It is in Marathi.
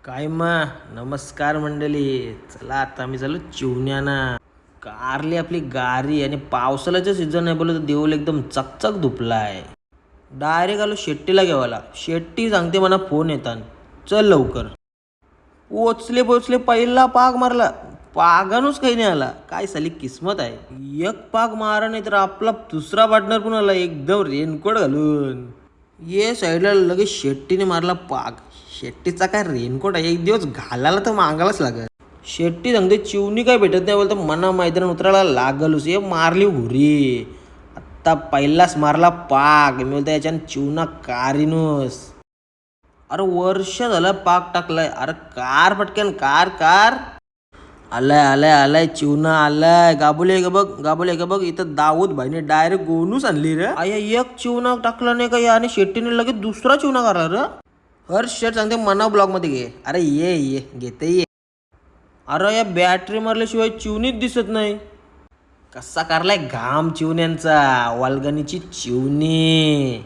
काय नमस्कार मंडळी. चला आता आम्ही झालो चिवण्याना. कारली आपली गारी आणि पावसाळ्याचं सीझन आहे बोलत देऊल एकदम चकचक धुपलाय. डायरेक्ट आलो शेट्टीला घेवायला. शेट्टी सांगते मला फोन येतात चल लवकर. पोचले पोचले पहिला पाग मारला. पागानूच काही नाही आला. काय साली किस्मत आहे. एक पाग मारा नाही तर आपला दुसरा पार्टनर पण आला एकदम रेनकोट घालून. ये साईडला लगेच शेट्टीने मारला पाग. शेट्टीचा काय रेनकोट आहे, एक दिवस घालायला तर मागायलाच लागल. शेट्टी सांगते चिवणी काय भेटत नाही बोलतो मना मैदान उतरायला लागलच. हे मारली हुरी. आत्ता पहिलाच मारला पाग. मी बोलतो याच्यानं चिवना कारिनोस. अरे वर्ष झालं पाक टाकलाय. अरे कार पटकन कार कार. आलाय आलाय आलाय चिवना आलाय. गाबुले का बघ गाबुले का बघ. इथं दाऊद भाईने डायरेक्ट गोनूच आणली रे. आया एक चिवना टाकला नाही का आणि शेट्टीने लगेच दुसरा चिवना काढला रे. हर्ष शेट सांगते मना ब्लॉग मध्ये घे. अरे ये घेते ये. अरे या बॅटरी मारल्याशिवाय चिवणीच दिसत नाही. कसा करलाय घाम चिवण्यांचा. वालगणीची चिवणी.